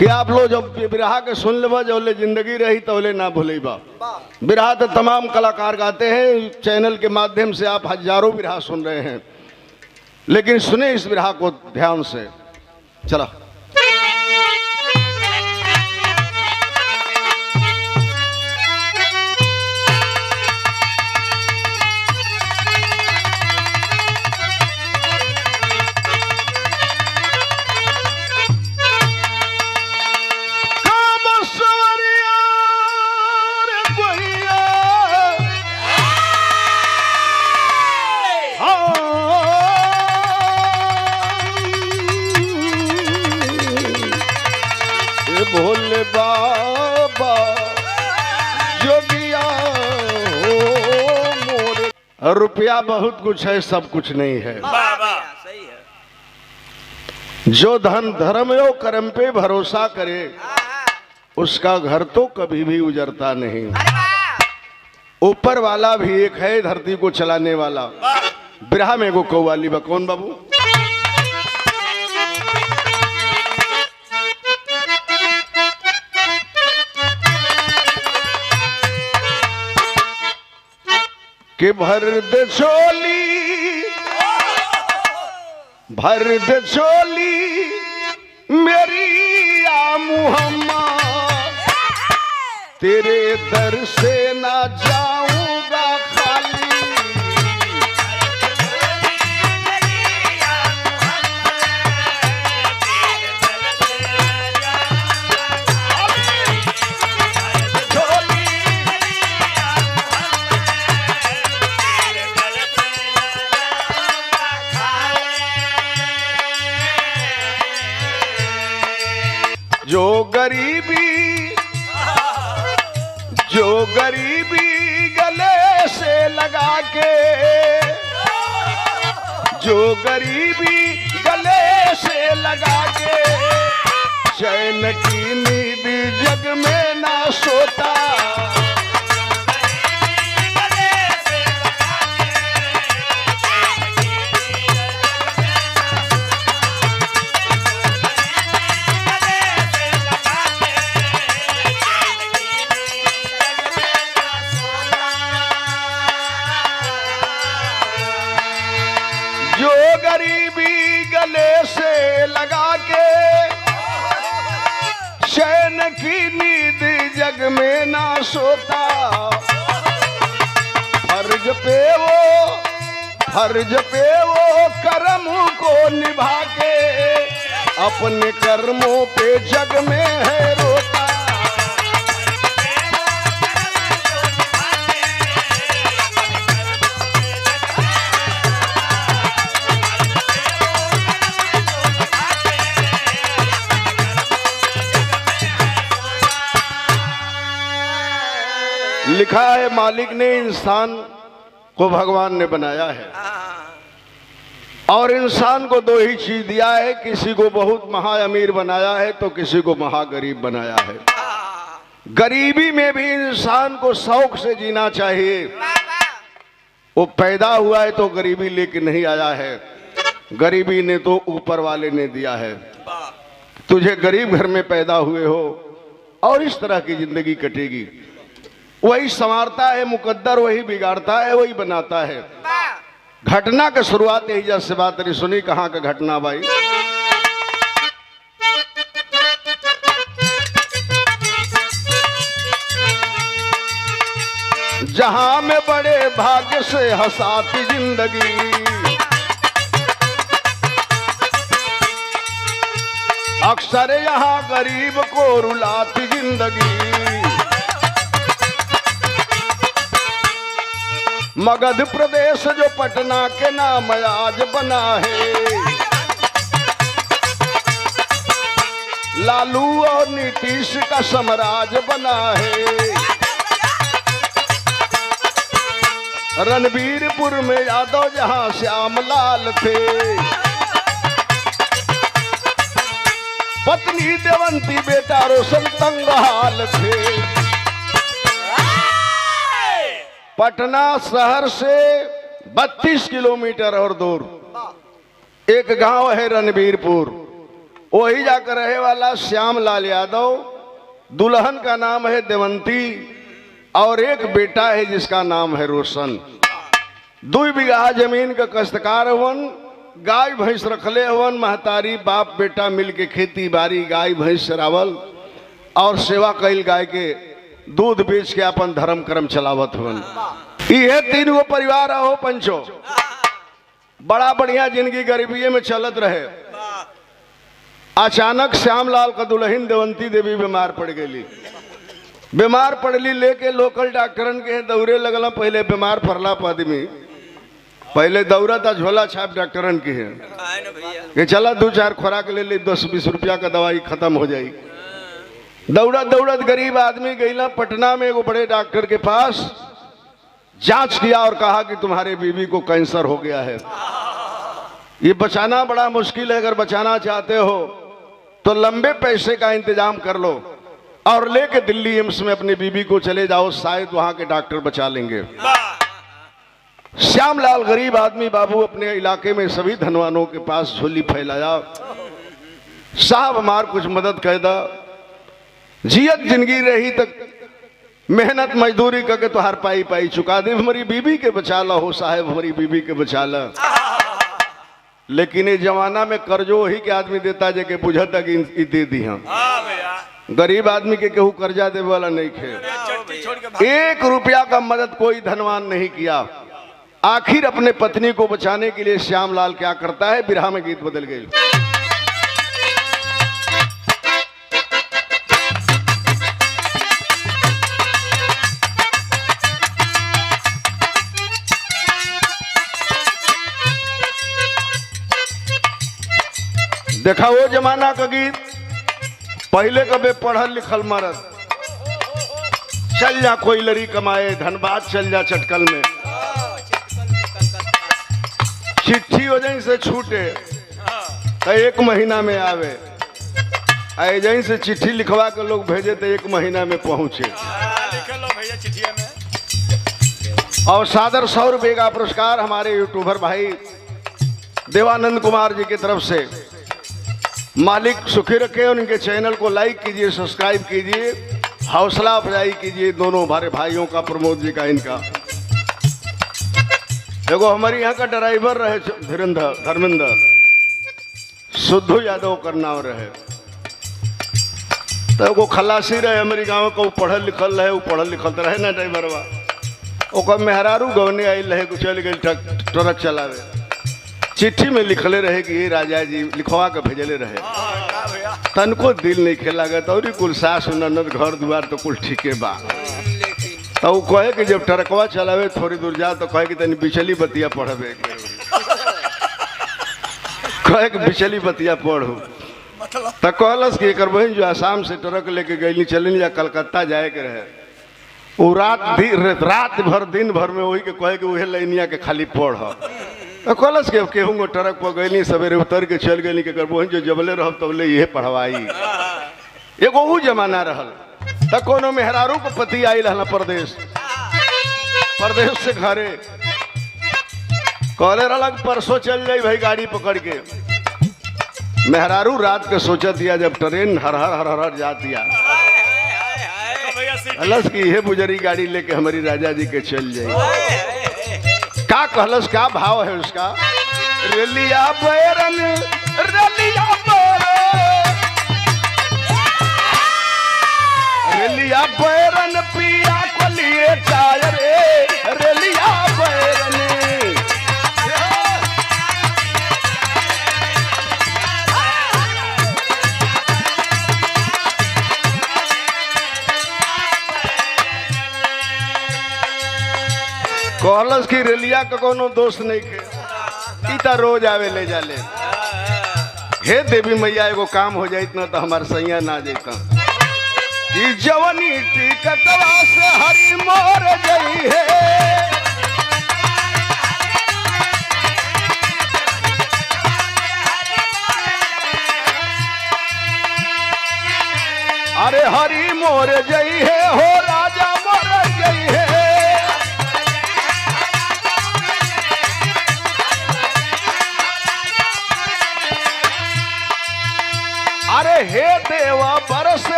कि आप लोग जब बिरहा के सुन लेबा जौले जिंदगी रही तौले ना भूलेबा। बिरहा तो तमाम कलाकार गाते हैं, चैनल के माध्यम से आप हजारों बिरहा सुन रहे हैं, लेकिन सुने इस बिरहा को ध्यान से। चला भोले बाबा जोगिया हो मोरे। रुपया बहुत कुछ है, सब कुछ नहीं है। सही है। जो धन धर्म यो कर्म पे भरोसा करे उसका घर तो कभी भी उजरता नहीं। ऊपर वाला भी एक है, धरती को चलाने वाला। बिरहा में को कौवाली बा कौन बाबू? कि भर दे झोली मेरी या मुहम्मद, तेरे दर से ना जाऊंगा खाली। जो गरीबी गले से लगा के, जो गरीबी गले से लगा के, चैन की नींद जग में ना सोता। जो गरीबी गले से लगा के, चैन की नींद जग में ना सोता। फर्ज पे वो कर्म को निभा के, अपने कर्मों पे जग में है रोता। लिखा है मालिक ने इंसान को भगवान ने बनाया है, और इंसान को दो ही चीज दिया है, किसी को बहुत महा अमीर बनाया है तो किसी को महा गरीब बनाया है। गरीबी में भी इंसान को शौक से जीना चाहिए। वो पैदा हुआ है तो गरीबी लेके नहीं आया है, गरीबी ने तो ऊपर वाले ने दिया है। तुझे गरीब घर में पैदा हुए हो और इस तरह की जिंदगी कटेगी। वही संवारता है मुकद्दर, वही बिगाड़ता है, वही बनाता है। घटना की शुरुआत यही जैसे बात रही सुनी। कहाँ का घटना भाई? जहां में बड़े भाग्य से हंसाती जिंदगी, अक्सर यहाँ गरीब को रुलाती जिंदगी। मगध प्रदेश जो पटना के नाम आज बना है, लालू और नीतीश का साम्राज्य बना है। रणबीरपुर में यादव जहां श्यामलाल थे, पत्नी देवंती बेटा रोशन तंगहाल थे। पटना शहर से 32 किलोमीटर और दूर एक गांव है रणबीरपुर। वही जाकर रहे वाला श्याम लाल यादव, दुल्हन का नाम है देवंती और एक बेटा है जिसका नाम है रोशन। 2 बीघा जमीन का कष्टकार हवन, गाय भैंस रखले हवन, महतारी बाप बेटा मिलके खेती बाड़ी गाय भैंस चरावल और सेवा कैल, गाय के दूध बेच के अपन धर्म कर्म चलावत हवन। ये 3 गो परिवार हो पंचो, बड़ा बढ़िया जिंदगी गरीबी में चलत रहे। अचानक श्यामलाल का दुल्हन देवंती देवी बीमार पड़ गई। बीमार पड़ली लेके लोकल डॉक्टरन के दौरे लगल। पहले बीमार पड़ला पर आदमी पहले दौरा था झोला छाप डॉक्टरन की है कि चला 2-4 खुराक ले ली, 10-20 रुपया का दवाई खत्म हो जाएगी। दौड़त दौड़त गरीब आदमी गईला पटना में एगो बड़े डॉक्टर के पास, जांच किया और कहा कि तुम्हारे बीवी को कैंसर हो गया है, ये बचाना बड़ा मुश्किल है। अगर बचाना चाहते हो तो लंबे पैसे का इंतजाम कर लो और लेके दिल्ली एम्स में अपनी बीवी को चले जाओ, शायद वहां के डॉक्टर बचा लेंगे। श्यामलाल गरीब आदमी बाबू अपने इलाके में सभी धनवानों के पास झोली फैलाया, साहब हमार कुछ मदद कर दा, जियत जिंदगी रही तक मेहनत मजदूरी करके तो हर पाई पाई चुका दे, हमारी बीबी के बचा ला हो साहब, हमारी बीबी के बचा ला। लेकिन ये जमाना में कर्जो वही के आदमी देता जे के बुझता कि दे दी हम। गरीब आदमी के केहू कर्जा दे वाला नहीं खे। 1 रुपया का मदद कोई धनवान नहीं किया। आखिर अपने पत्नी को बचाने के लिए श्यामलाल क्या करता है, बिरहा में गीत बदल गई। देखा वो जमाना का गीत, पहले कबे पढ़ल लिखल मरद, चल जा कोई लड़ी कमाए, धनबाद चल जा चटकल में, चिट्ठी वजह से छूटे तो 1 महीना में आवे, एजेंट से चिट्ठी लिखवा के लोग भेजे तो 1 महीना में पहुंचे। और सादर 100 रुपये का पुरस्कार हमारे यूट्यूबर भाई देवानंद कुमार जी की तरफ से। मालिक सुखी रखे, उनके चैनल को लाइक कीजिए, सब्सक्राइब कीजिए, हौसला अफजाई कीजिए दोनों हमारे भाइयों का, प्रमोद जी का, इनका। देखो हमारे यहाँ का ड्राइवर रहे धर्मेंद्र सुद्धू यादव का नाम रहे, तो वो खलासी रहे हमारे गांव का, वो पढ़ल लिखल रहे, वो पढ़ल लिखल तो रहे ना ड्राइवरवा, वो मेहरारू गवने आई रहे, चल गई ट्रक चलावे। चिट्ठी में लिखले रहे कि ये राजा जी लिखवा के भेजले रहे, तनको दिल नहीं खेला गया, और कुल सास ननद घर द्वार तो कुल ठीके बा। तो वो कहे कि जब ट्रकवा चलावे थोड़ी दूर जा तो कहे कि तनी बिचली बतिया पढ़बे, कहे कि बिचली बतिया पढ़ू। तो कहलस कि एक बहन जो आसाम से ट्रक लेके गई चलनी जा कलकत्ता जाए के रहे, वो रात भर दिन भर में वही के कहे कि वही लाइनिया के खाली पढ़। तो कहलस के केहूँ ट्रक पर गई, सवेरे उतर के चल गई कि बहन जो जबले रह तबले ये पढ़वाई। एगो वो जमाना रहल। तो कोनो मेहरारू को पति आई रहना परदेश से घरे, कहले रहला परसों चल जाई भाई गाड़ी पकड़ के। मेहरारू रात के सोचा दिया जब ट्रेन हर हर जा दिया, कहलस कि यह बुजरी गाड़ी लेके हमारी राजा जी के चल जाई। का कहलस, क्या भाव है उसका, रेलिया बैरन रेलिया रेलिया बैरन पिया को लिए चाय रे, रेलिया बैरन। कहलस की रेलिया का कोनो दोस्त नहीं खे, इता रोज आवे ले जाले। हे देवी मैया एगो काम हो जाइत ना तो हमार सैया ना जाता, ई जवनी टिकटवा से हरी मोर गई है। अरे हरी मोर गई है हो राजा मोर गई है।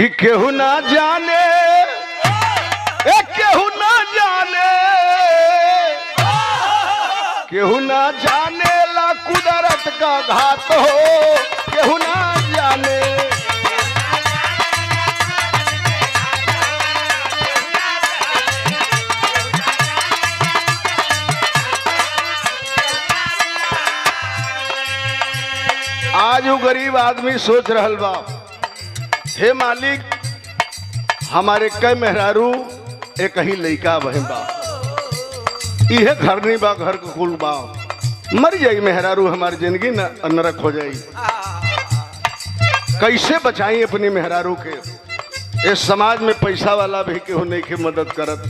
कि केहू ना जाने, केहू ना जाने, केहू ना जाने ला कुदरत का घात हो, केहू ना जाने। आज वो गरीब आदमी सोच रहल बा, हे मालिक हमारे कई मेहरारू एक ही लइका बहन बा, इहे घर नहीं बा, घर के कुल बा, मर जाई मेहरारू, हमारी जिंदगी नरक हो जाई। कैसे बचाई अपनी मेहरारू के? इस समाज में पैसा वाला भी केहू नहीं के मदद करत।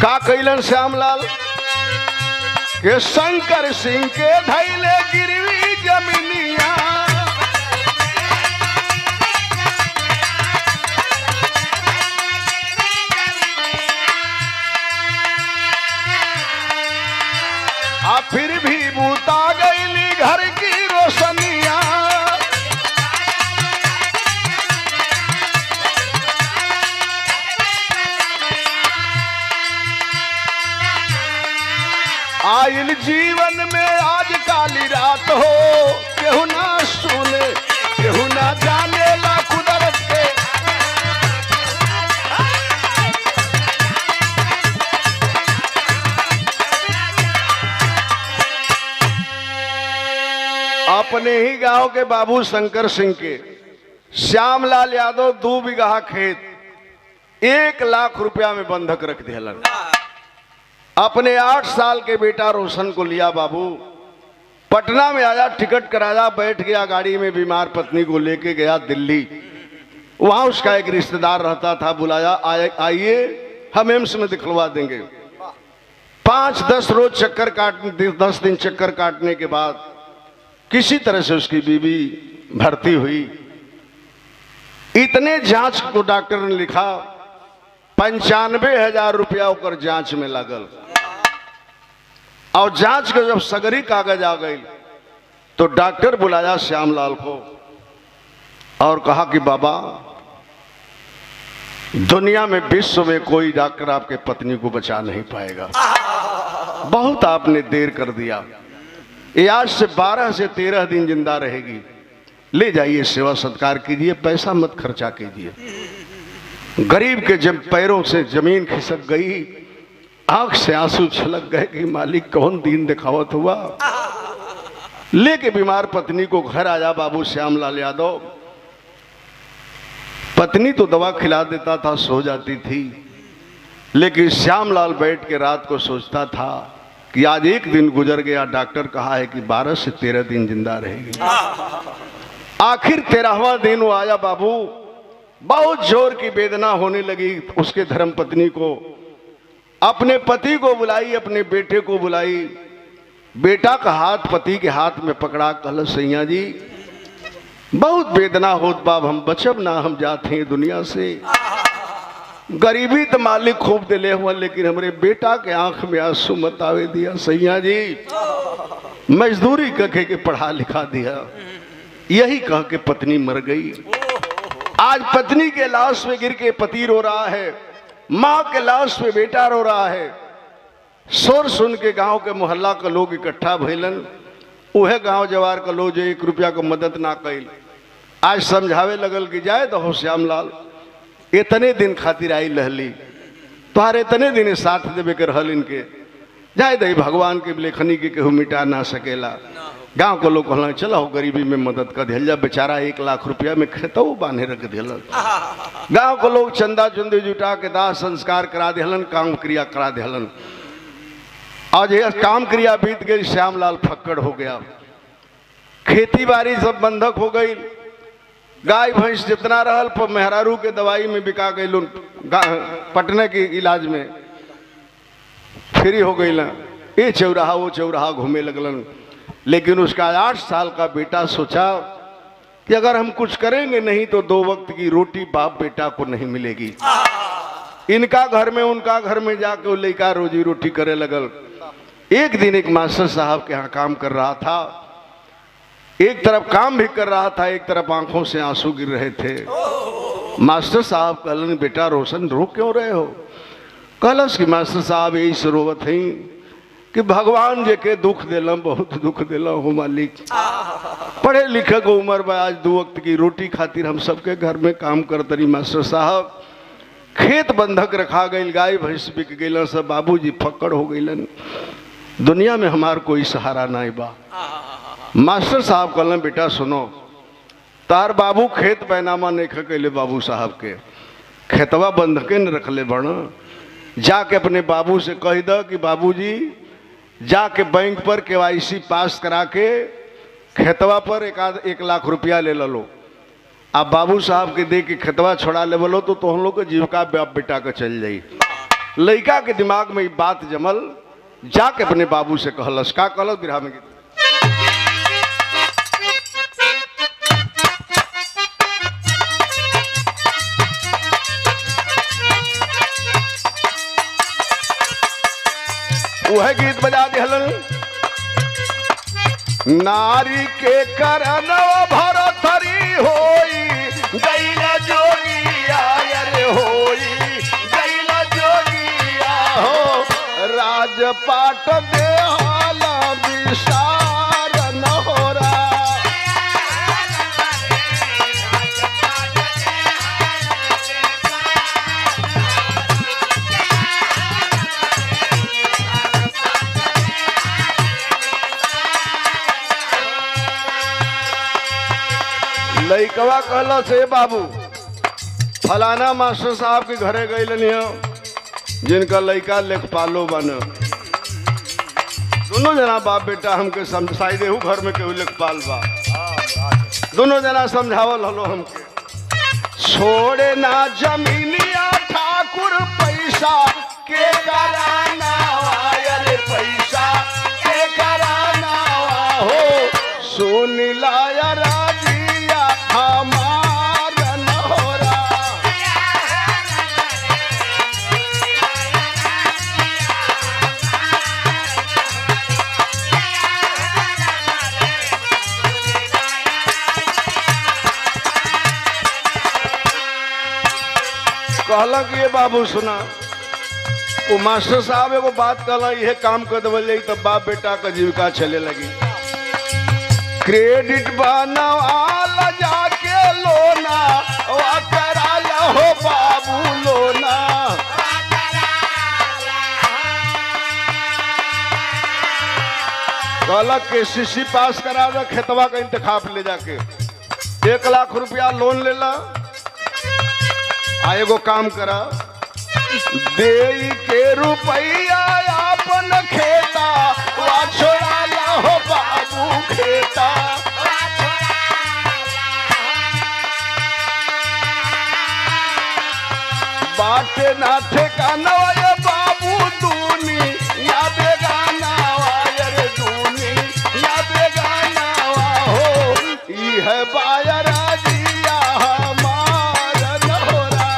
का कैलन श्यामलाल के शंकर सिंह के धैले गिरवी जमीनिया, आ फिर भी बूता गईली घर की रोशनिया। आइल जीवन में आज काली रात हो, केहू ना सुने, केहू ना जाने ला कुदरत के। अपने ही गांव के बाबू शंकर सिंह के श्यामलाल यादव 2 बीघा खेत 1 लाख रुपया में बंधक रख दिया। अपने 8 साल के बेटा रोशन को लिया बाबू, पटना में आया, टिकट कराया, बैठ गया गाड़ी में, बीमार पत्नी को लेके गया दिल्ली। वहां उसका एक रिश्तेदार रहता था, बुलाया, आइए हम एम्स में दिखलवा देंगे। 5-10 रोज चक्कर काटने, 10 दिन चक्कर काटने के बाद किसी तरह से उसकी बीवी भर्ती हुई। इतने जांच को डॉक्टर ने लिखा, 95,000 रुपया होकर जांच में लागल। और जांच के जब सगरी कागज आ गई तो डॉक्टर बुलाया श्यामलाल को और कहा कि बाबा, दुनिया में, विश्व में कोई डॉक्टर आपके पत्नी को बचा नहीं पाएगा, बहुत आपने देर कर दिया। ये आज से 12 से 13 दिन जिंदा रहेगी, ले जाइए, सेवा सत्कार कीजिए, पैसा मत खर्चा कीजिए। गरीब के जब पैरों से जमीन खिसक गई, आंख से आंसू छलक गए कि मालिक कौन दीन दिखावत हुआ। लेके बीमार पत्नी को घर आया बाबू श्यामलाल यादव। पत्नी तो दवा खिला देता था, सो जाती थी, लेकिन श्यामलाल बैठ के रात को सोचता था कि आज एक दिन गुजर गया, डॉक्टर कहा है कि 12 से 13 दिन जिंदा रहेगी। आखिर 13वां दिन वो आया बाबू, बहुत जोर की वेदना होने लगी उसके धर्मपत्नी को। अपने पति को बुलाई, अपने बेटे को बुलाई, बेटा का हाथ पति के हाथ में पकड़ा, कहल सैया जी बहुत वेदना होत बाब, हम बचब ना, हम जाते हैं दुनिया से। गरीबी तो मालिक खूब दिले हुआ, लेकिन हमारे बेटा के आंख में आंसू मत आवे दिया सैया जी, मजदूरी कह के पढ़ा लिखा दिया। यही कह के पत्नी मर गई। आज पत्नी के लाश में गिर के पति रो रहा है, माँ के लाश में बेटा रो रहा है। शोर सुन के गांव के मोहल्ला के लोग इकट्ठा भइलन। उहे गांव जवार के लोग जो 1 रुपया को मदद ना कैल, आज समझावे लगल कि जाए तो हो श्यामलाल, इतने दिन खातिर आई लहली, तुहार इतने दिन साथ देवे के रहल, इनके जाए दही, भगवान के लेखनी के केहू मिटा ना सकेला। गांव के लोग कहला चलो गरीबी में मदद कर दिया, बेचारा 1 लाख रुपया में खेतो बांधे रख दिलन। गांव के लोग चंदा चुंदी जुटा के दाह संस्कार करा दिलन, काम क्रिया करा दिलन। आज ये काम क्रिया बीत गई, श्यामलाल फक्कड़ हो गया, खेती बाड़ी सब बंधक हो गई, गाय भैंस जितना रहल पर मेहरारू के दवाई में बिका गई, पटना के इलाज में फ्री हो गई ना, ये चौराहा वो चौराहा घूमे लगलन। लेकिन उसका 8 साल का बेटा सोचा कि अगर हम कुछ करेंगे नहीं तो 2 वक्त की रोटी बाप बेटा को नहीं मिलेगी। इनका घर में उनका घर में जाके वो लड़का रोजी रोटी करे लगल। एक दिन एक मास्टर साहब के यहाँ काम कर रहा था, एक तरफ काम भी कर रहा था, एक तरफ आंखों से आंसू गिर रहे थे। मास्टर साहब कहलन बेटा रोशन रो क्यों रहे हो? कहलस कि मास्टर साहब यही से रोवत है कि भगवान जे के दुख दिलम, बहुत दुख दिलम हो मालिक। पढ़े लिखे को उम्र में आज 2 वक्त की रोटी खातिर हम सबके घर में काम करते रही मास्टर साहब। खेत बंधक रखा गई, गाय भैंस बिक गई, सब बाबूजी फक्कड़ हो गईलन, दुनिया में हमार कोई सहारा नहीं बा। मास्टर साहब कहलन बेटा सुनो, तार बाबू खेत पैनामा नहीं कैले, बाबू साहब के खेतवा बंधके न रखले बण, जाके अपने बाबू से कह दो कि बाबूजी जाके बैंक पर KYC पास करा के खेतवा पर 1 लाख रुपया ले लो। आप बाबू साहब के दे के खेतवा छोड़ा ले बोलो तो हम लोग के जीविका बाप बेटा के चल जाई। लड़का के दिमाग में बात जमल, जाके अपने बाबू से कहलस, का कहलस बिरहा में गीत वह गीत बजा दिहलन। नारी के करन भरथरी होई गैला जोगिया, अरे होई गैला जोगिया हो, राजपाट देहाला विसार नहोरा। लइकवा कहला से बाबू फलाना मास्टर साहब के घरे गई जिनका लइका लेखपालो बन। दोनों जना बाप बेटा हमके समझाई देहू घर में केहू लेखपाल बा। दोनों जना समझावल हलो हमके, छोड़े ना जमीनिया ठाकुर पैसा के कराना, अरे पैसा के कराना हो, सुन लाया राजिया हमार नहोरा। कहला कि ये बाबू सुना, वो मास्टर साहब एगो बात कहला, यह काम कर देवल तब बाप बेटा का जीविका चले लगी। क्रेडिट बनवाला जाके लोना, कराला हो बाबू लोना। कहला KCC पास करा दे, खेतवा का इंतखाब ले जाके 1 लाख रुपया लोन ले ला। एगो काम करा, दे के रुपया अपन खेता वा छोड़ाला हो बाबू खेता। बाटे ना ठेकाना ये बाबू दूनी या बेगाना, अरे दूनी या बेगाना हो, ई है बायरा जिया हमार नहोरा।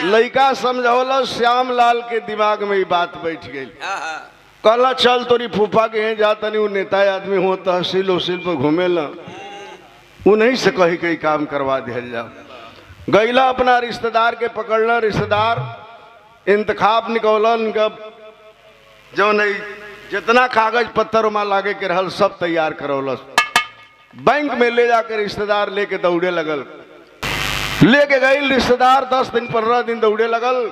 लइका समझौला, श्याम लाल के दिमाग में ये बात बैठ गई। कहला चल तोरी फूफा के यहाँ जाता नहीं, वो नेता आदमी हो, तहसील उहसील पर घूमे ला, उन्हीं से कही कई काम करवा दिया जाओ। गईला अपना रिश्तेदार के पकड़ना, रिश्तेदार इंतखाब निकौलन, जो नहीं जितना कागज पत्तर वहाँ लागे के रहल सब तैयार करौलस। बैंक में ले जाकर रिश्तेदार लेके दौड़े लगल, लेके गई रिश्तेदार 10 दिन 15 दिन दौड़े लगल।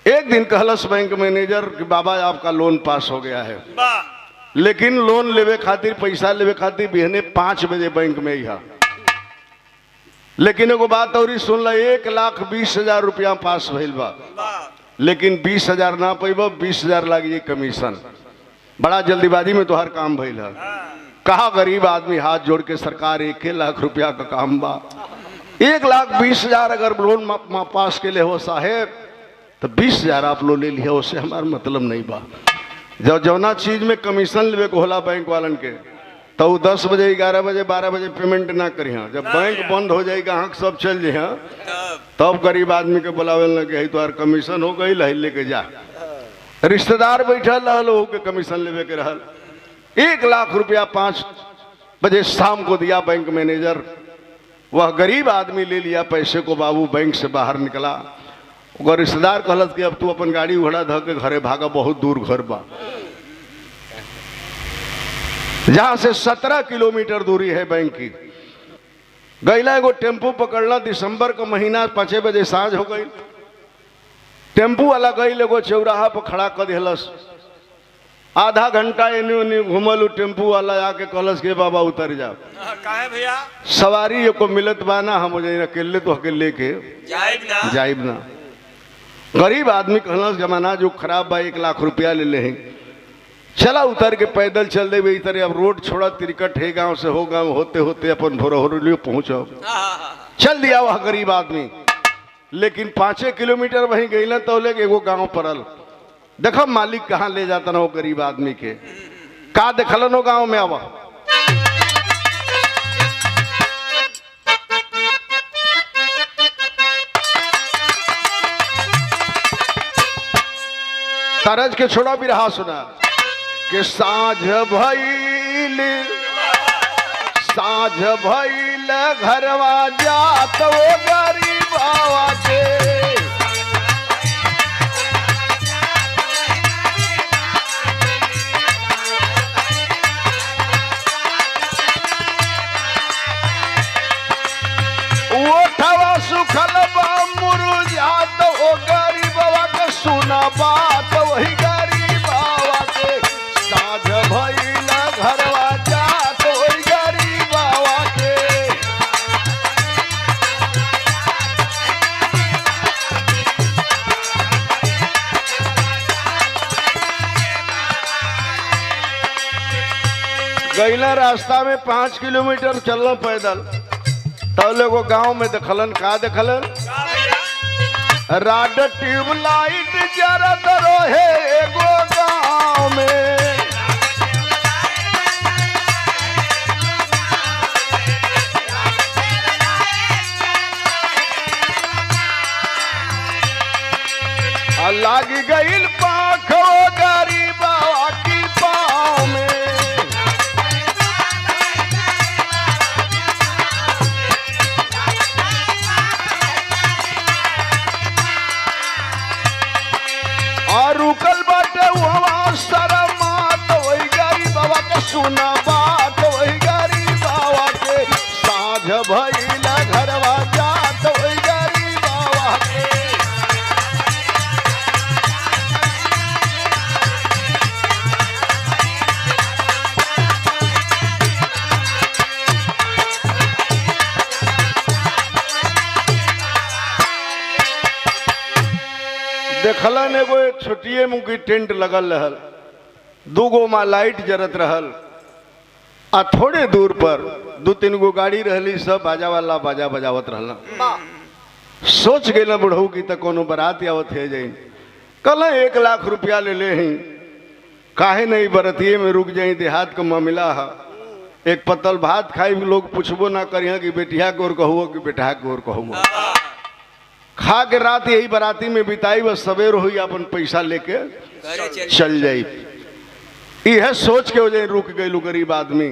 एक दिन कहलस बैंक मैनेजर कि बाबा आपका लोन पास हो गया है, लेकिन लोन लेवे खातिर पैसा लेवे खातिर बिहने 5 बजे बैंक में ही। लेकिन एगो बात और सुन ला, 1,20,000 रुपया पास भइल बा, लेकिन 20,000 ना पैब, 20,000 लागी कमीशन। बड़ा जल्दीबाजी में तोहर काम भइल है। कहा गरीब आदमी हाथ जोड़ के, सरकार 1 लाख रुपया का काम बा, 1,20,000 अगर लोन पास के लिए हो साहेब तो 20,000 आप लोग ले लिया, उससे हमारा मतलब नहीं बा। जब जौना चीज में कमीशन लेवे को होला बैंक वालन के, तो 10 बजे 11 बजे 12 बजे पेमेंट ना करी। जब बैंक बंद हो जाए ग्राहक सब चल जाए तब गरीब आदमी के बुलावे लगे तुम्हार कमीशन हो गई है लेके जा। रिश्तेदार बैठल रहा के कमीशन लेवे के रहल। 1 लाख रुपया 5 बजे शाम को दिया बैंक मैनेजर। वह गरीब आदमी ले लिया पैसे को, बाबू बैंक से बाहर निकला। और रिश्तेदार कहलत कि अब तू अपन गाड़ी घोड़ा ध के घरे भागा, बहुत दूर घर बा, जहां से 17 किलोमीटर दूरी है बैंक की। गैला एगो टेम्पू पकड़ना, दिसंबर का महीना 5 बजे सांझ हो गई। टेम्पू वाला गई एगो चौराहा पर खड़ा कर दिलस। आधा घंटा एने ओने घूमल। टेम्पू वाला आके कहलस के बाबा उतर जा। काहे भैया? सवारी एको मिलत बा ना, हम अकेले तो अकेले के जाइब ना। गरीब आदमी कहलस जमाना जो खराब बा, 1 लाख रुपया ले ले। चला उतर के पैदल चल दे तरह। अब रोड छोड़ा तिरकट है, गांव से हो गांव होते होते अपन भोरहरियो पहुंचो। चल दिया वह गरीब आदमी। लेकिन 5 किलोमीटर वहीं गई तो ले एगो गांव पड़ल। देखो मालिक कहाँ ले जाता ना वो गरीब आदमी के। का देखलन हो गांव में? अब तरज के छोड़ा भी रहा सुना कि साँझ भइल घरवा जात वो गरीब बाबा के। ओठवा सुखल बा मुरझात वो गरीब बाबा के। सुना बात वही गरीब बाबा के। साँझ भइल घरवा जात वही गरीब बाबा के। गैला रास्ता में 5 किलोमीटर चलना पैदल। तब एगो गांव में देखलन। का देखलन? राड ट्यूबलाइट जरत रहे एगो गांव में। लागी गईल पाख गरीब की पाँव में। और रुकल बाटे वहाँ शरमात वही गरीब बाबा के। सुना बात वही गरीब बाबा के। साँझ भइल घरवा जात वही गरीब बाबा के। देखलन एगो छोटिए मुखी टेंट लगल रहल। 2 गो माँ लाइट जरत रहल। आ थोड़े दूर पर 2-3 गो गाड़ी रहली। सब बाजा वाला बाजा बजावत रहल। सोच गए बुढ़ऊ की तो कोनो बारात आवत है जाई। कल 1 लाख रुपया ले ले ही, काहे नहीं बरतिये में रुक जाई। देहात का मामला है। एक पतल भात खाई लोग पूछबो ना करिए कि बेटिया को और कहुओ कि बेटा को और कहुओ। खा के रात यही बाराती में बिताई, बस सवेर हुई अपन पैसा लेके चल जाई। यह सोच के हो जाए रुक गई गरीब आदमी।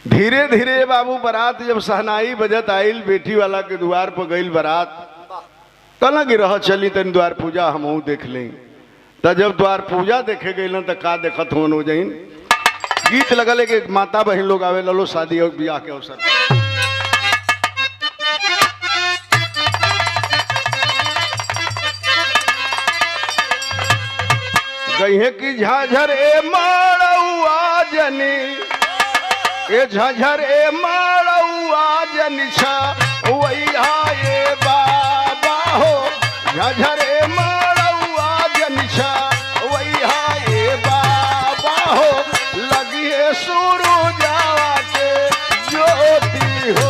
धीरे धीरे बाबू बारात जब सहनाई बजत आइल, बेटी वाला के द्वार पर गई बारात। कहला कि रह चली तन द्वार पूजा हम देख लें। तो जब द्वार पूजा देखे गई ना तो का देखत हो जाइन। गीत लगल कि माता बहन लोग आवे लो शादी और ब्याह के अवसर। कहे कि झाझर ए माड़ुआ जनी, ए झाझर ए माड़ुआ जनी छा वैया ये बाबा हो। झाझर ए माड़ुआ जनी छा वैया ये बाबा हो। लगिए सूरज जावा के ज्योति हो।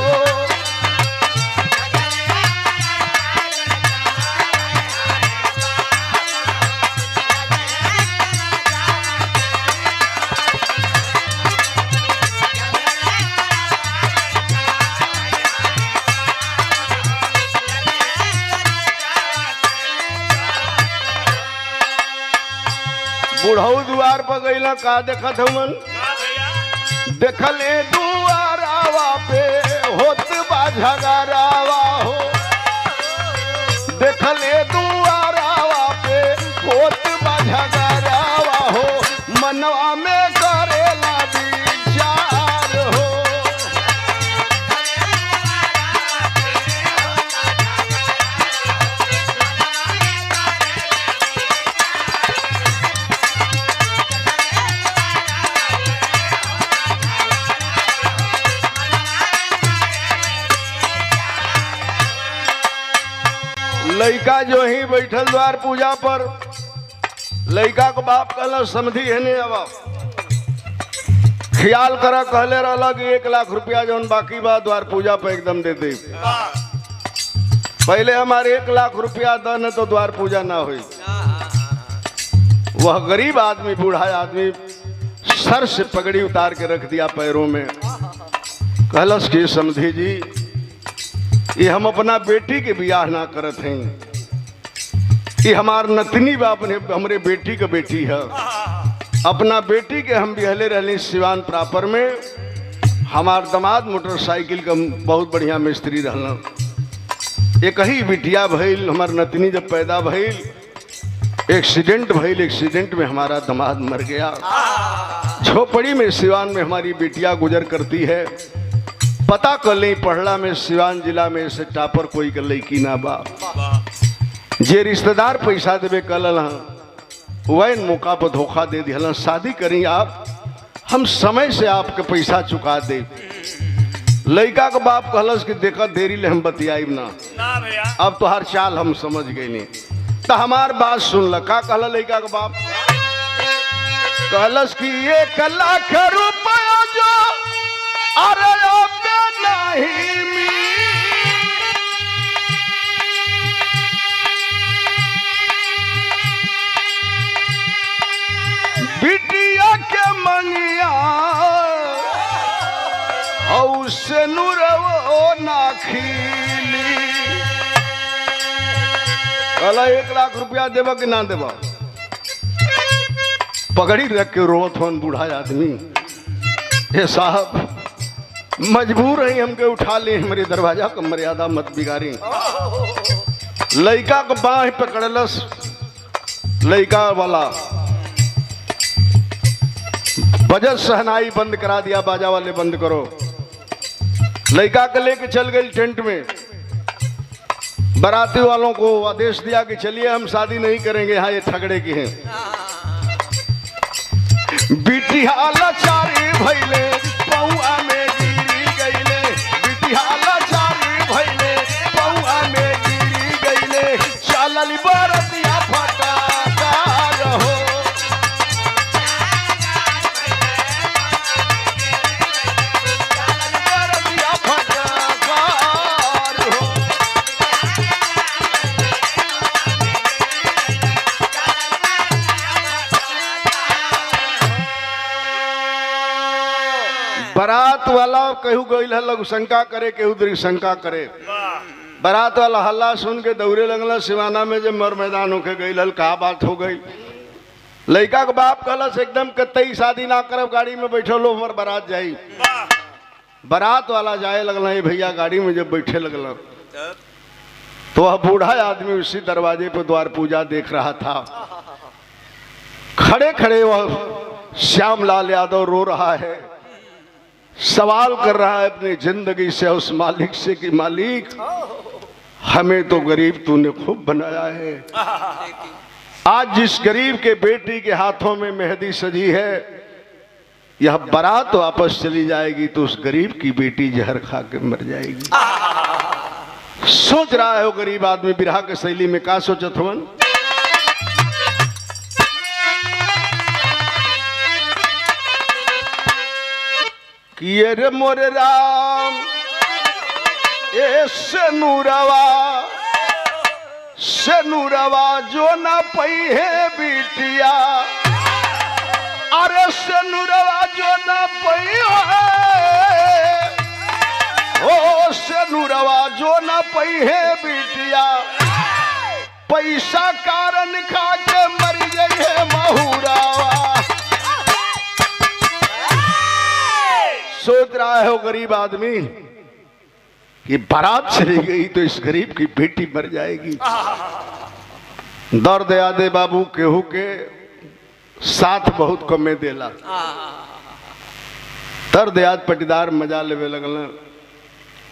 बुढ़ऊ द्वार पर गईला का देखत हमन देखले दुआरावा पे होत बा झगड़ावा हो देखले दुआरावा पे होत बा झगड़ावा हो मनवा में करेला विचार हो लड़का जो ही बैठल द्वार पूजा पर लड़का को बाप कहला समझी है नहीं अब ख्याल करा कहले रहला कि 1 लाख रुपया जौन बाकी बा द्वार पूजा पर एकदम दे दे पहले हमारे 1 लाख रुपया दन तो द्वार पूजा ना हुई। वह गरीब आदमी बूढ़ा आदमी सर से पगड़ी उतार के रख दिया पैरों में कहलस कि समझी जी ये हम अपना बेटी के बियाह ना करत हैं ये हमार नतनी बा अपने हमरे बेटी के बेटी है अपना बेटी के हम बिहले रहली सिवान प्रापर में हमार दामाद मोटरसाइकिल का बहुत बढ़िया मिस्त्री रहना एक ही बिटिया भइल हमार नतनी जब पैदा भइल एक्सीडेंट भइल एक्सीडेंट में हमारा दामाद मर गया झोपड़ी में सिवान में हमारी बेटिया गुजर करती है पता कर ली पढ़ला में सिवान जिला में से टापर कोई कर लड़की ना बा जे रिश्तेदार पैसा देवे कल वह मौका पर धोखा दे दिया शादी करी आप हम समय से आपके पैसा चुका दे लड़का के बाप कहलस कि देखा देरी ले हम बतियाई ना अब तो हर चाल हम समझ गए नहीं तो हमार बात सुन ल का कहला लड़का के बाप कहलस कि 1 लाख रुपया जो अरे नहीं बिटिया के मंगिया से नूरवो ना खिली कहला 1 लाख रुपया देवा कि ना देवा पगड़ी रख के रोत होन बूढ़ा आदमी ये साहब मजबूर है हमके उठा ले हमारे दरवाजा का मर्यादा मत बिगाड़ी लड़का को बाह पकड़लस लड़का वाला बजट सहनाई बंद करा दिया बाजा वाले बंद करो लड़का को लेके चल गई टेंट में बाराती वालों को आदेश दिया कि चलिए हम शादी नहीं करेंगे यहाँ ये ठगड़े की हैं बिटिया लाचारी भइले पौआ में गिरी गईले बिटिया लाचारी भइले पौआ में गिरी गईले चलल बरतिया फटाकार हो बरतिया फटाकार हो बारात वाला कहू गईल है लघु शंका करे केहू दृढ़ शंका करे बारात वाला हल्ला सुन के दौड़े लगल सिवाना में जब मर मैदान होके गईल हल का बात हो गई लड़का के बाप कहलस एकदम कतई शादी ना करब गाड़ी में बैठो लो हमार बारात जाई बारात वाला जाए लगल भैया गाड़ी में जब बैठे लगल तो वह बूढ़ा आदमी उसी दरवाजे पर द्वार पूजा देख रहा था खड़े खड़े वह श्यामलाल यादव रो रहा है सवाल कर रहा है अपनी जिंदगी से उस मालिक से कि मालिक हमें तो गरीब तूने खूब बनाया है आज जिस गरीब के बेटी के हाथों में मेहंदी सजी है यह बारात वापस चली जाएगी तो उस गरीब की बेटी जहर खा के मर जाएगी। सोच रहा है वो गरीब आदमी बिरहा के शैली में का सोचत हवन कि रे मोरे राम से नूरवा जो ना पई है बिटिया अरे से नूरवा जो ना पई है ओ से नूरवा जो ना पई है बिटिया पैसा कारण खा के मर गई है महुरावा रहा है वो गरीब आदमी कि बारात चली गई तो इस गरीब की बेटी मर जाएगी। दर्द यादे बाबू केहू के साथ बहुत कमे देला। दर्द याद पटीदार मजा लेवे लगल,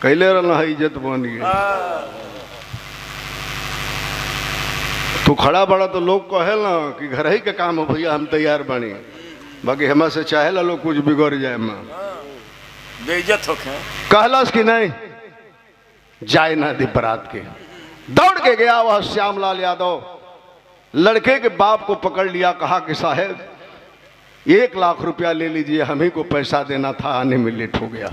कैले रहना इज्जत बन गई। तू खड़ा बड़ा तो लोग कहे ना कि घर ही के काम हो भैया हम तैयार बनी, बाकी हम से चाहे ला लोग कुछ बिगड़ जाए बेइज्जत हो कहलस कि नहीं जाए ना दी बरात के। दौड़ के गया वह श्यामलाल यादव, लड़के के बाप को पकड़ लिया, कहा कि साहब 1 लाख रुपया ले लीजिए, हम ही को पैसा देना था, आने में लेट हो गया।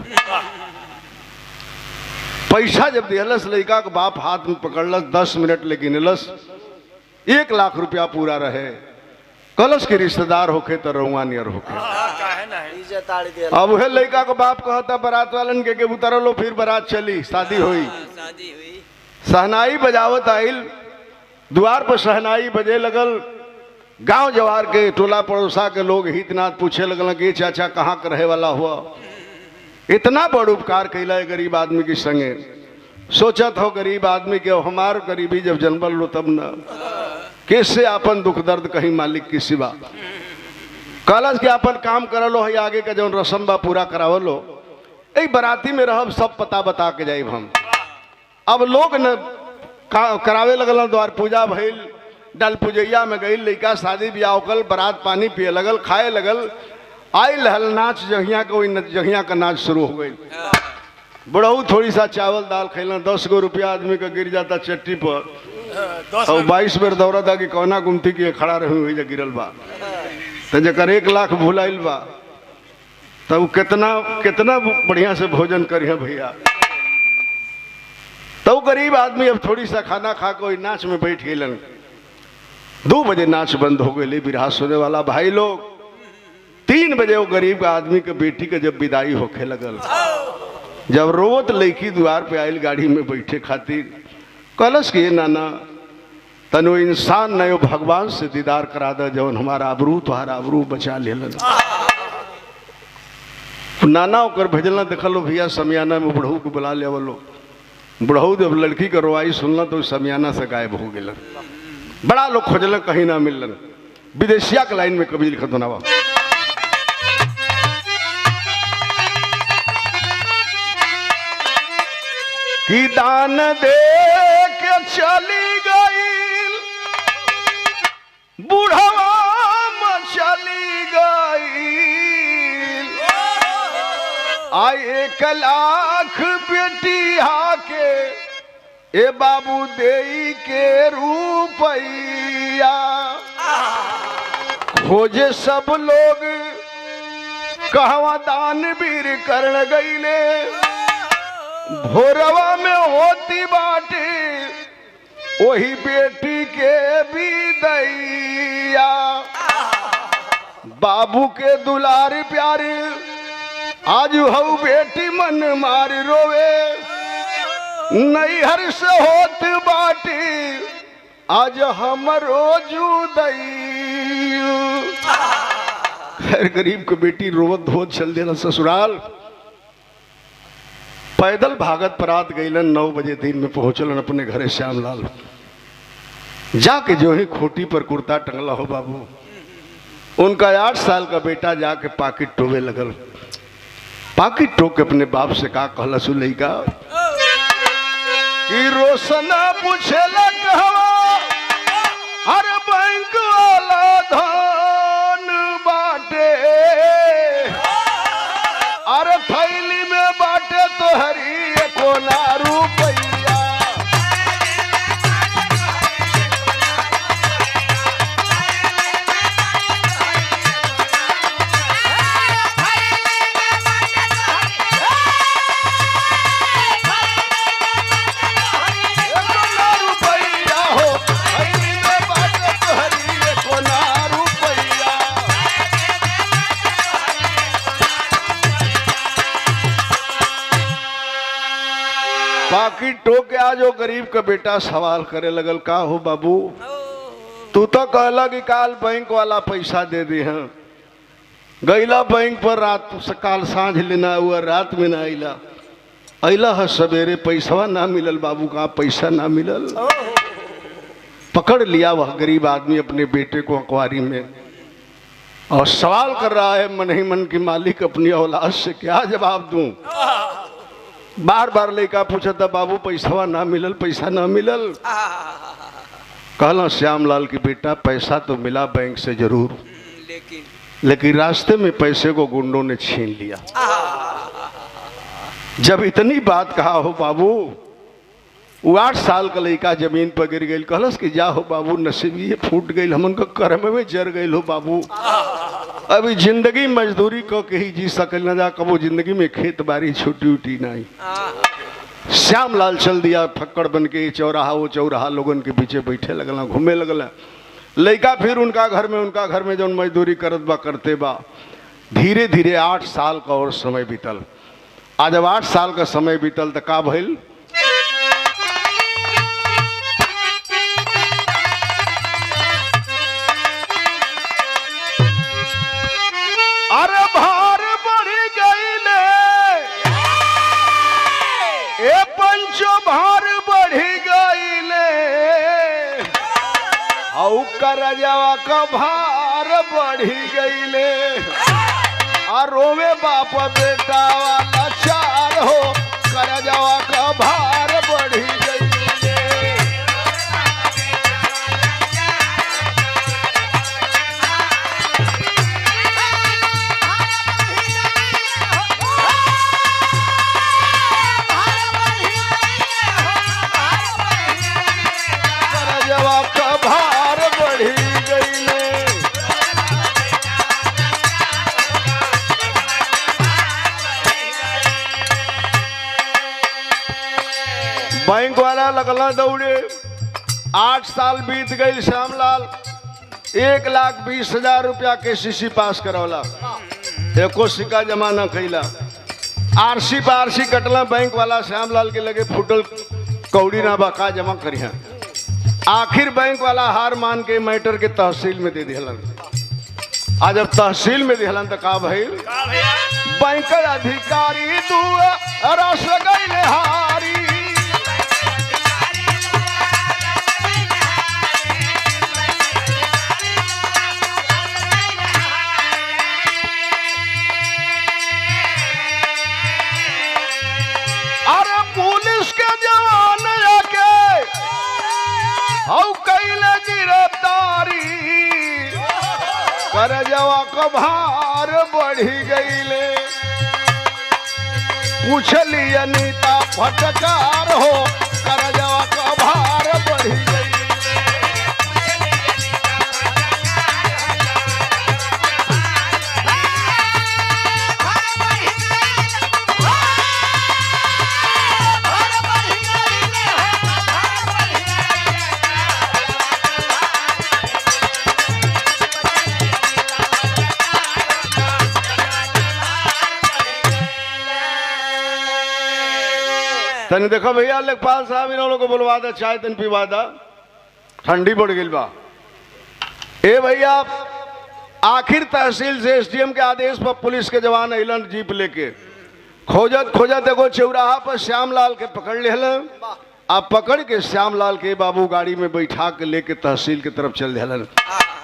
पैसा जब दिलस लड़का के बाप हाथ में पकड़लस, 10 मिनट लेकिन लस 1 लाख रुपया पूरा रहे। कलश के रिश्तेदार होके तो रउआ नियर होके। अब वह लड़का को बाप कहता बारात वालन के उतर लो, फिर बारात चली, शादी हुई। सहनाई बजावत आइल, द्वार पर सहनाई बजे लगल। गांव जवार के टोला पड़ोसा के लोग हितनाथ पूछे लगल कि चाचा कहाँ के रहे वाला हुआ, इतना बड़ उपकार कैला गरीब आदमी के संगे। सोचत हो गरीब आदमी के हमार गरीबी जब जन्मल लो तब न कैसे अपन दुख दर्द कहीं मालिक की सिवा। कलश के अपन काम कर लो है, आगे का जो रस्म बा पूरा कराव लो। एक बराती में रहब सब पता बता के जाइब हम। अब लोग न करावे लगल, द्वार पूजा भइल, डल पूजैया में गई, लड़का शादी ब्याह कल, बारात पानी पिए लगल, खाए लगल। आई लहल नाच जहिया का, वही जहिया का नाच शुरू हो गई। बुढ़ऊ थोड़ी सा चावल दाल खैला, 10 गो रुपया आदमी का गिर जाता चट्टी पर। और 22 बेर दौड़ा था कि कौना गुमती की खड़ा रही हुई गिरल बा, तो जकर 1 लाख भुलाइल बा, तब कितना कितना बढ़िया से भोजन करिए भैया। तो गरीब आदमी अब थोड़ी सा खाना खा के नाच में बैठ गए। 2 बजे नाच बंद हो गई, बिरहा सुने वाला भाई लोग। 3 बजे वो गरीब आदमी के बेटी के जब विदाई होखे लगल, जब रोवत लड़की द्वार पे आयल गाड़ी में बैठे खातिर, कलश के नाना तनो इंसान नयो भगवान से दीदार करा दे, जौन हमारा आबरू तुम्हारा आबरू बचा ले। नाना ओकर भेजल देखलो भैया समियाना में बुढ़ऊ को बुला ले। बुढ़ऊ जब लड़की का रोवाई सुनल तो समियाना से गायब हो गए। बड़ा लोग खोजल, कहीं ना मिलन। विदेशिया के लाइन में कभी लिखत होना कि दान दे के चली गई बुढ़वा में चली गई, आई 1 लाख बेटी हाके ए बाबू देई के रुपैया। खोजे सब लोग कहवा दानवीर करण गईले, भोरवा में होती बाटी वही बेटी के विदैया। बाबू के दुलार प्यारे आज हऊ बेटी मन मार रोवे, नैहर से होत बाटी आज हमरो जुदाई। खैर गरीब के बेटी रोवत धोत चल देना ससुराल। पैदल भागत परात गईलन, 9 बजे दिन में पहुंचलन अपने घरे श्यामलाल। जाके जो ही खोटी पर कुर्ता टंगला हो बाबू, उनका 8 साल का बेटा जाके पाकिट टोवे लगल। पाकिट टोक के अपने बाप से का कहला सुलैका कि रोशना पूछेला कहवा हर बैंक वाला धन बाटे, अरे थैली में बाटे तो हरी कोना रुपैया। पाकिट टोके आज वो गरीब का बेटा सवाल करे लगल, का हो बाबू तू तो कहला कि काल बैंक वाला पैसा दे दी हैं, गईला बैंक पर रात सकाल सांझ लेना हुआ, रात में ना आइला, अला है सवेरे, पैसा ना मिलल बाबू, का पैसा ना मिलल। पकड़ लिया वह गरीब आदमी अपने बेटे को अखबारी में और सवाल कर रहा है मन ही मन की मालिक अपनी औलाद से क्या जवाब दूं। बार बार लड़का पूछा था बाबू पैसा ना मिलल, पैसा ना मिलल। कहला श्यामलाल की बेटा पैसा तो मिला बैंक से जरूर, लेकिन रास्ते में पैसे को गुंडों ने छीन लिया। जब इतनी बात कहा हो बाबू, वो 8 साल का लड़का जमीन पर गिर गई। कहलस कि जा हो बाबू, नसीब ये फूट गई, हमन का कर्म में जर गई हो बाबू। अभी जिंदगी मजदूरी को के ही जी सकल न जा, कबो जिंदगी में खेत बाड़ी छुट्टी उटी नहीं। श्यामलाल चल दिया फक्कड़ बन के चौराहा, वो चौराहा लोगन के पीछे बैठे लगला, घूमे लगला। लड़का फिर उनका घर में जो मजदूरी करत बा करते बा। धीरे धीरे 8 साल का और समय बीतल। आज जब 8 साल का समय बीतल तो का भइल, अरे भार बढ़ी गईले, ए पंचो भार बढ़ी गईले, औ करजवा का भार बढ़ी गईले। आ रोवे बाप बेटा वाला चार हो, करजवा का भार बढ़ी गईले। करजवा का भार बढ़ी गईले। बैंक वाला लगला दौड़े। 8 साल बीत गई। श्यामलाल 1,20,000 रुपया के सीसी पास करौला, एको सिक्का जमा न कैला। आरसी पर आरसी कटला। बैंक वाला श्यामलाल के लगे फुटल कौड़ी ना बका जमा करिया। आखिर बैंक वाला हार मान के मैटर के तहसील में दे दिलन। आज जब तहसील में दिलन तो का भइल, बैंक अधिकारी तू रस गईले हारी। अरे पुलिस के जवान आके हौ कैले गिरफ्तारी। करजवा का भार बढ़ी गईले। पूछली अनीता फटकार हो, करजवा का भार बढ़ी गईले। तने देखो भैया लेखपाल साहब इन लोगों को बुलवा दे, चाय तन पिवा दा, ठंडी बढ़ गई बा। ए भैया आखिर तहसील से एसडीएम के आदेश पर पुलिस के जवान अलन जीप लेके। खोजत खोजत एगो चौराहा पर श्यामलाल के पकड़ ले। आप पकड़ के श्यामलाल के बाबू गाड़ी में बैठा के लेके तहसील की तरफ चल दिलन।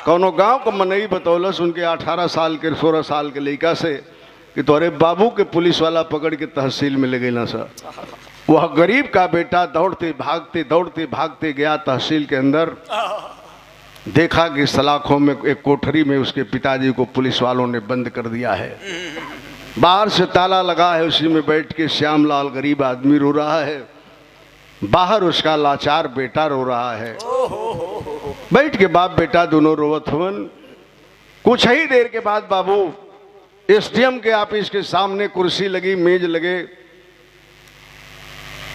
कौनो गांव को मनई बतौलस उनके 18 साल के 16 साल के लड़का से कि तोरे बाबू के पुलिस वाला पकड़ के तहसील में ले गई ना सर। वह गरीब का बेटा दौड़ते भागते गया तहसील के अंदर। देखा कि सलाखों में एक कोठरी में उसके पिताजी को पुलिस वालों ने बंद कर दिया है। बाहर से ताला लगा है, उसी में बैठ के श्यामलाल गरीब आदमी रो रहा है। बाहर उसका लाचार बेटा रो रहा है। बैठ के बाप बेटा दोनों रोवत हवन। कुछ ही देर के बाद बाबू एसडीएम के ऑफिस के सामने कुर्सी लगी, मेज लगे,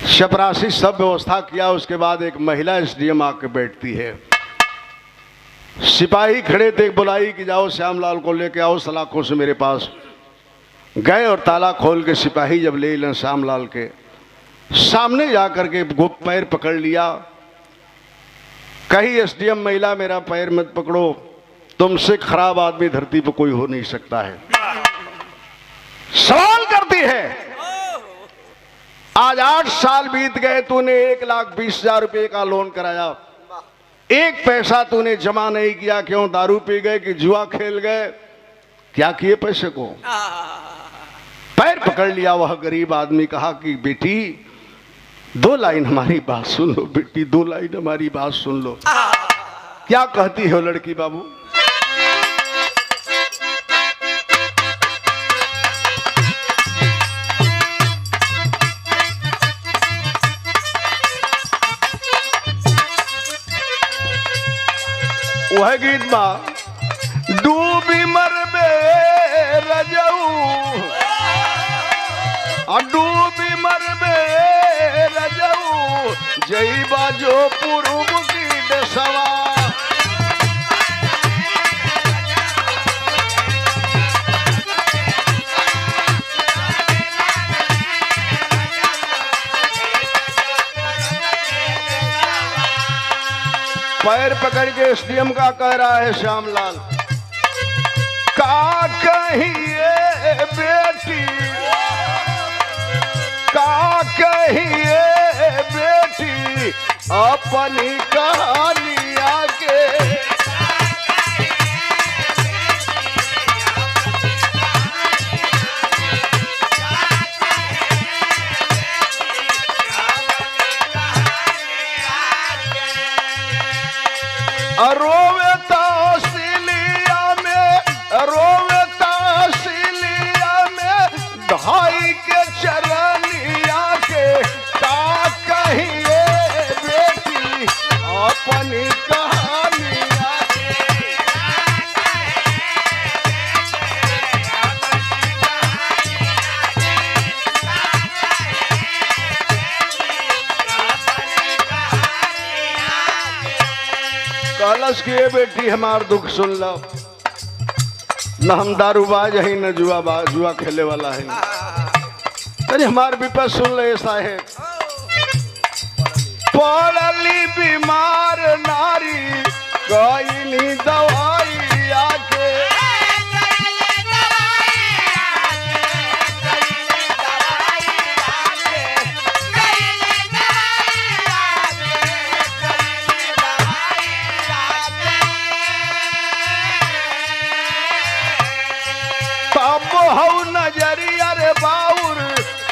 चपरासी सब व्यवस्था किया। उसके बाद एक महिला एसडीएम आके बैठती है। सिपाही खड़े थे, बुलाई कि जाओ श्यामलाल को लेके आओ सलाखों से मेरे पास। गए और ताला खोल के सिपाही जब ले लें श्यामलाल के सामने जाकर के पैर पकड़ लिया। कही एसडीएम महिला मेरा पैर मत पकड़ो, तुमसे खराब आदमी धरती पर कोई हो नहीं सकता है। सवाल करती है, आज 8 साल बीत गए, तूने 1,20,000 रुपए का लोन कराया, एक पैसा तूने जमा नहीं किया। क्यों? दारू पी गए कि जुआ खेल गए? क्या किए पैसे को? पैर पकड़ लिया वह गरीब आदमी, कहा कि बेटी 2 लाइन हमारी बात सुन लो, बेटी 2 लाइन हमारी बात सुन लो। क्या कहती हो लड़की बाबू? वह गीत बा, डूबी मरबे रजऊ, डूबी मरबे रजऊ, जईबा जो पूर्व की दसवा। पैर पकड़ के एसडीएम का कह रहा है श्यामलाल, का कहिए बेटी, का कहिए बेटी अपनी कहानी आके। रोवे तहसीलिया में, रोवे तहसीलिया में, भाई के चरनिया के, का कहिए बेटी अपनी कहानिया के। कहलस कि ये बेटी हमार दुख सुन लो, न हम दारूबाज है न जुआ खेले वाला है, अरे हमार विपद सुन ले साहेब। पड़ली बीमार नारी कईनी दवाई आके, हऊ नजरिया रे बाउर,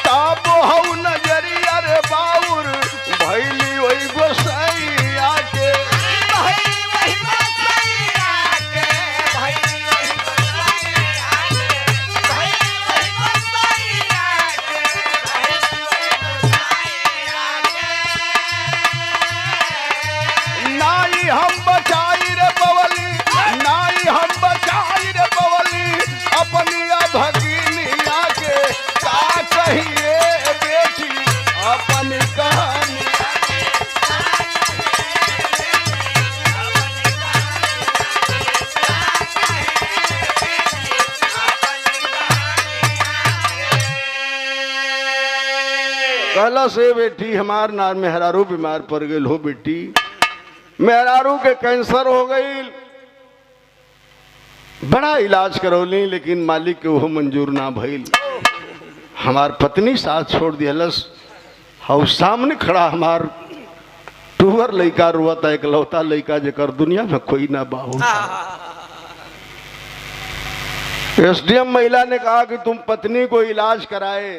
ताबो हऊ नजरिया रे बाउर, भैली वही गोसैया के, भैली वही गोसैया के, भैली वही गोसैया के, भैली वही गोसैया के, भैली वही गोसैया के। नाई हम बचाई रे बवली, नाई हम बचाई रे बवली, अपनी भगिनिया के, का कहिए बेटी अपनी कहानी। कहला से बेटी हमार नार मेहरारू बीमार पड़ गई हो बेटी, मेहरारू के कैंसर हो गई, बड़ा इलाज करौली लेकिन मालिक के वो मंजूर ना भइल। हमार पत्नी साथ छोड़ दियलस, और सामने खड़ा हमार टूवर लइका रुआता, एकलौता लइका जेकर दुनिया में कोई ना बाहु। एसडीएम महिला ने कहा कि तुम पत्नी को इलाज कराए,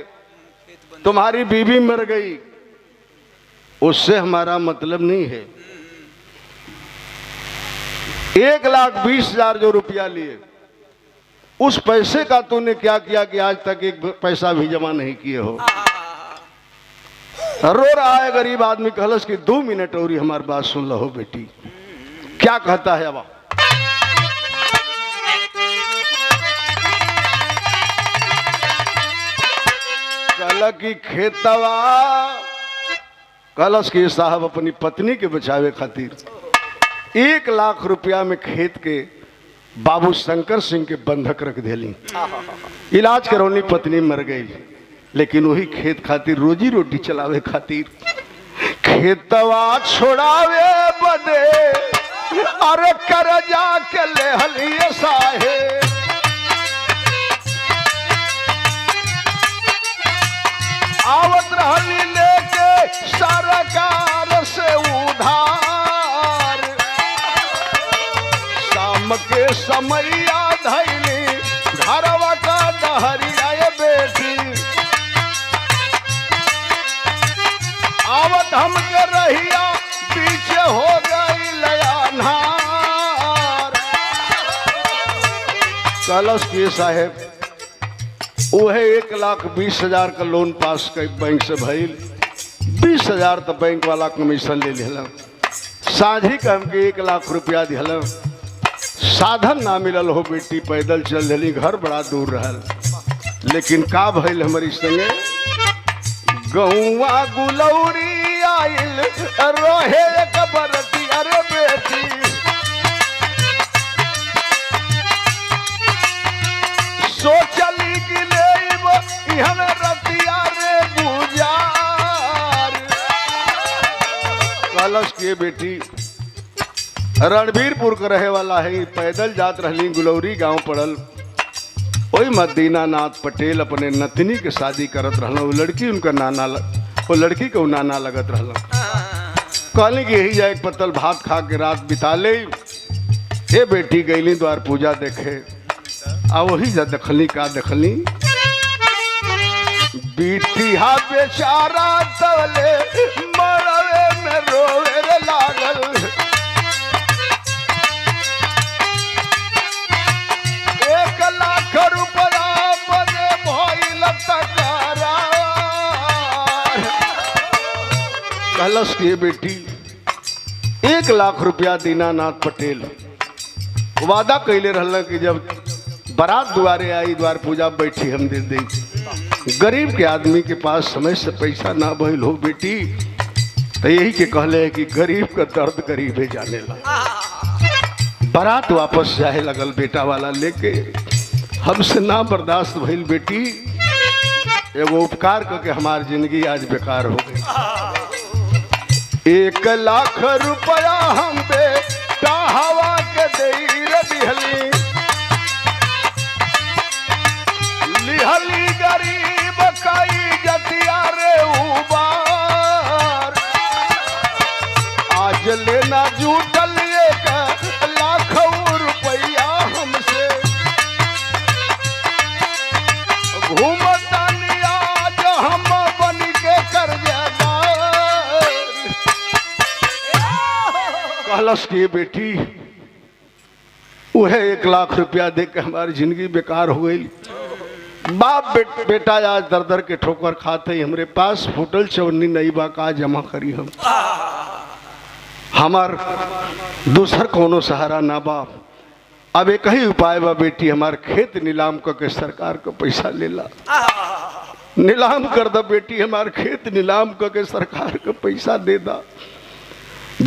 तुम्हारी बीवी मर गई, उससे हमारा मतलब नहीं है। 1,20,000 जो रुपया लिए, उस पैसे का तूने क्या किया कि आज तक एक पैसा भी जमा नहीं किए हो। रो रहा है गरीब आदमी। कहलस कि 2 मिनट और हमारी बात सुन लो बेटी। क्या कहता है अब? कहला कि खेतवा, कहलस कि साहब अपनी पत्नी के बचावे खातिर 1,00,000 रुपया में खेत के बाबू शंकर सिंह के बंधक रख देली। इलाज करौनी, पत्नी मर गई, लेकिन वही खेत खातिर रोजी रोटी चलावे खातिर खेतवा छोड़ावे बदे अरे कर जाके ले हलिए साहे आवत रहली लेके सरकार से उधार शाम के समैया धैली घरवा का डहरिया बेटी आवत हमके रहिया पीछे हो गई लयानार कलश के साहेब उहे 1,20,000 का लोन पास कर बैंक से भइल 20,000 तो बैंक वाला कमीशन ले लिया साझी का हमके 1,00,000 रुपया दिल साधन ना मिलल हो बेटी पैदल चल दिली घर बड़ा दूर रहल लेकिन का भइल हमारी संगे गौवा गुलौरी आइल रोहे एक बरती अरे बेटी सोचली कि ले हमें रतिया रे गुजार कलश के बेटी रणबीरपुर का रहे वाला है पैदल जात रहली गुलौरी गांव पड़ल वही मदीनानाथ पटेल अपने नतनी के शादी करत रहल वो लड़की उनका नाना वो लड़की को नाना लगत रहल कहली कि यही जाए पतल भात खा के रात बिता ले हे बेटी गईली द्वार पूजा देखे आ वही जा देखली का देखली बीटिया बेचारा तले मरवे में रोवे रे लागल 1,00,000 रुपया बने भइल तकरार कलश के बेटी 1,00,000 रुपया दीनानाथ पटेल वादा कैले रहल कि जब बारात दुआरे आई द्वार पूजा बैठी हम दे दी गरीब के आदमी के पास समय से पैसा ना भइल हो बेटी तो यही के कहले है कि गरीब का दर्द गरीब है जाने लगा बारात वापस जाए लगल बेटा वाला लेके हमसे ना बर्दाश्त भइल बेटी एगो उपकार करके हमारी जिंदगी आज बेकार हो गई 1,00,000 रुपया हम बेटा हवा के दे दिहली लिहली गरीब कई जतिया रे उबार आज लेना जुटल 1,00,000 रुपया हमसे घूमतानी आज हम बन के कर्जदार कहलस की बेटी वह 1,00,000 रुपया दे के हमारी जिंदगी बेकार हो गई बाप बेटा आज दर दर के ठोकर खाते ही हमरे पास फुटल चवन्नी नहीं बा का जमा करी हम हमार दूसर कोनो सहारा ना बाप अब एक ही उपाय बा बेटी हमार खेत नीलाम करके सरकार को पैसा लेला नीलाम कर दा बेटी हमार खेत नीलाम करके सरकार को पैसा दे दा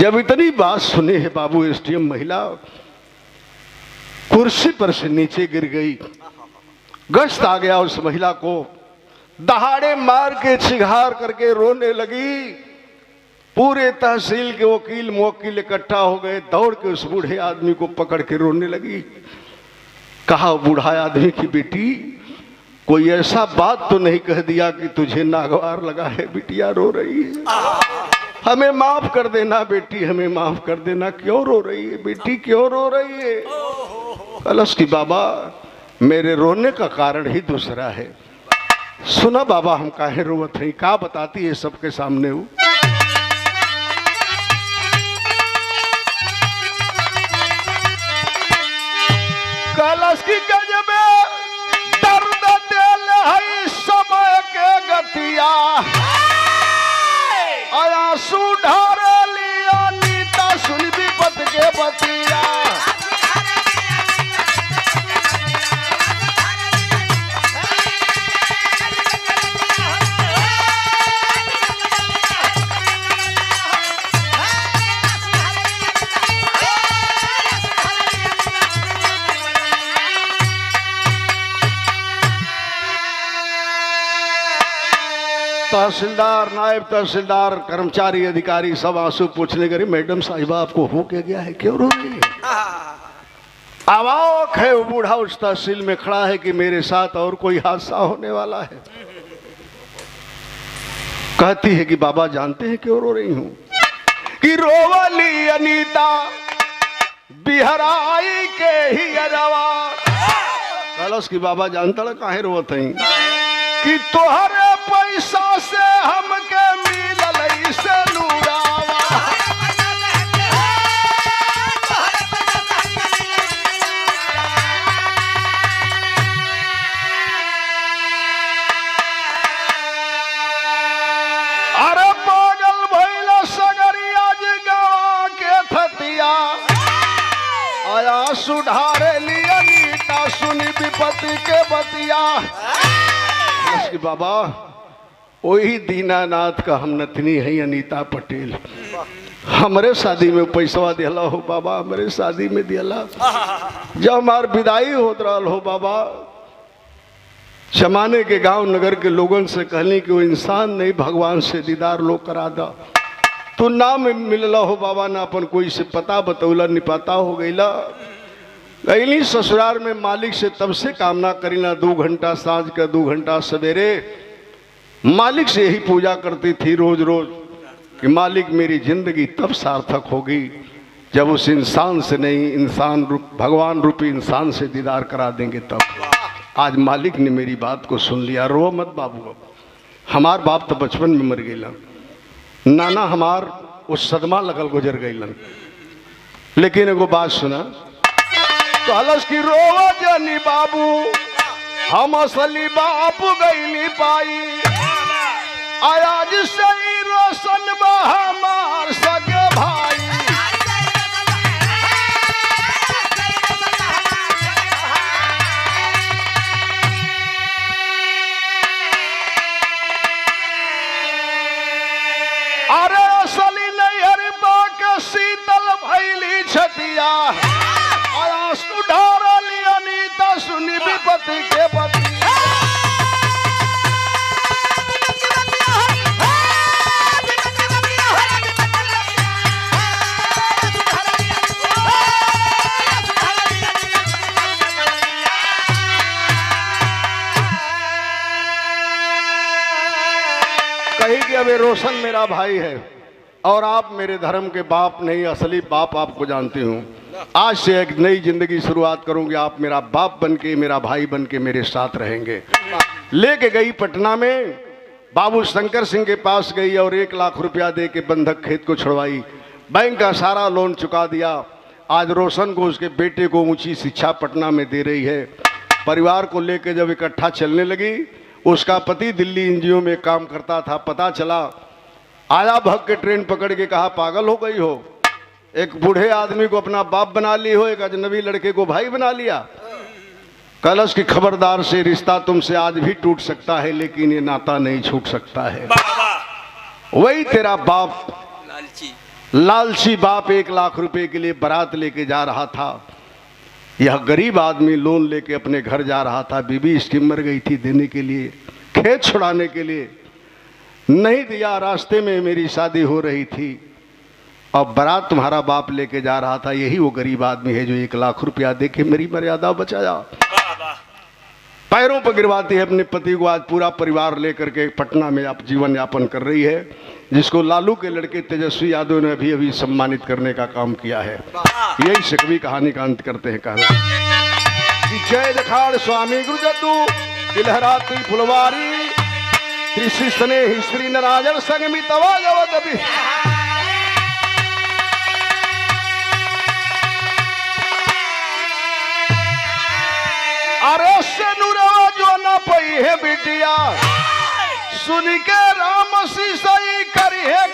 जब इतनी बात सुने है बाबू एसडीएम महिला कुर्सी पर से नीचे गिर गई गश्त आ गया उस महिला को दहाड़े मार के छिघार करके रोने लगी पूरे तहसील के वकील मुवक्किल इकट्ठा हो गए दौड़ के उस बूढ़े आदमी को पकड़ के रोने लगी कहा बूढ़ा आदमी की बेटी कोई ऐसा बात तो नहीं कह दिया कि तुझे नागवार लगा है बिटिया रो रही है हमें माफ कर देना बेटी हमें माफ कर देना क्यों रो रही है बेटी क्यों रो रही है कलश की बाबा मेरे रोने का कारण ही दूसरा है सुना बाबा हम काहे रोवत हैं का बताती है सबके सामने वो कलश की गजबे दर्द दिल है समय के गतिया आंसू ढार लिया नीता सुन विपत के बतिया तहसीलदार, नायब तहसीलदार, कर्मचारी, अधिकारी सब आंसू पूछने गए, मैडम साहिबा आपको हो क्या गया है, क्यों रो रही है? अवाक है वो बूढ़ा उस तहसील में खड़ा है कि मेरे साथ और कोई हादसा होने वाला है। कहती है कि बाबा जानते हैं क्यों रो रही हूं? कि रोवली अनीता बिहराई के ही अरवा। कलश की बाबा जानता काहे रोवत है? कि तोहरे पैसा से हमके मिलल से नूरावा। अरे पागल भइल सगरिया जगवा के थतिया, आया सुधारे लिया नीता सुनी विपत्ति के बतिया। कि बाबा वही दीनानाथ का हम नतनी है अनीता पटेल, हमारे शादी में पैसा दिला हो बाबा, हमारे शादी में दिला। जब हमार विदाई होत रहा हो बाबा, जमाने के गांव नगर के लोगों से कहली कि वो इंसान नहीं भगवान से दीदार लोग करा दा। तो ना मिलला हो बाबा, ना अपन कोई से पता बतौला नहीं पता हो गईला। गईली ससुराल में मालिक से तब से कामना करीला 2 घंटा सांझ का 2 घंटा सवेरे। मालिक से यही पूजा करती थी रोज रोज कि मालिक मेरी जिंदगी तब सार्थक होगी जब उस इंसान से नहीं, इंसान रूप भगवान रूपी इंसान से दीदार करा देंगे तब। आज मालिक ने मेरी बात को सुन लिया। रो मत बाबू, हमार बाप तो बचपन में मर गईलन, नाना हमार उस सदमा लगल गुजर गईलन। लेकिन एगो बात सुना, कलश की रोवा जानी बाबू, हम असली बाप गईली पाई। आज से ही रोशन बा हमार सगे भाई। अरे असली नहीं हर बाक शीतल भैली छतिया, सुधार लिया नीता सुनी विपत्ति के बतिया। कही कि अबे रोशन मेरा भाई है और आप मेरे धर्म के बाप नहीं, असली बाप आपको जानती हूँ। आज से एक नई जिंदगी शुरुआत करूंगी, आप मेरा बाप बनके, मेरा भाई बनके मेरे साथ रहेंगे। लेके गई पटना में, बाबू शंकर सिंह के पास गई और 1 लाख रुपया दे के बंधक खेत को छुड़वाई। बैंक का सारा लोन चुका दिया। आज रोशन को, उसके बेटे को ऊंची शिक्षा पटना में दे रही है। परिवार को लेकर जब इकट्ठा चलने लगी, उसका पति दिल्ली एनजीओ में काम करता था। पता चला, आया भग के ट्रेन पकड़ के कहा पागल हो गई हो, एक बूढ़े आदमी को अपना बाप बना ली हो, एक अजनबी लड़के को भाई बना लिया। कलश की खबरदार से रिश्ता तुमसे आज भी टूट सकता है, लेकिन ये नाता नहीं छूट सकता है। वही तेरा बाप लालची बाप 1 लाख रुपए के लिए बारात लेके जा रहा था। यह गरीब आदमी लोन लेके अपने घर जा रहा था। बीबी इसकी मर गई थी देने के लिए, खेत छुड़ाने के लिए नहीं दिया। रास्ते में मेरी शादी हो रही थी और बारात तुम्हारा बाप लेके जा रहा था। यही वो गरीब आदमी है जो 1 लाख रुपया दे के मेरी मर्यादा बचाया। पैरों पर गिरवाती है अपने पति को। आज पूरा परिवार लेकर के पटना में आप जीवन यापन कर रही है, जिसको लालू के लड़के तेजस्वी यादव ने अभी अभी सम्मानित करने का काम किया है। यही से कवि कहानी का अंत करते हैं। कहा जय जखाड़ स्वामी गुरु जद्दू की लहराती फुलवारी, त्रिशी सने श्री नारायण संग मितवा जवत भी। अरे से नुरवा जो न पई है बिटिया, सुन के राम सी सही करी है।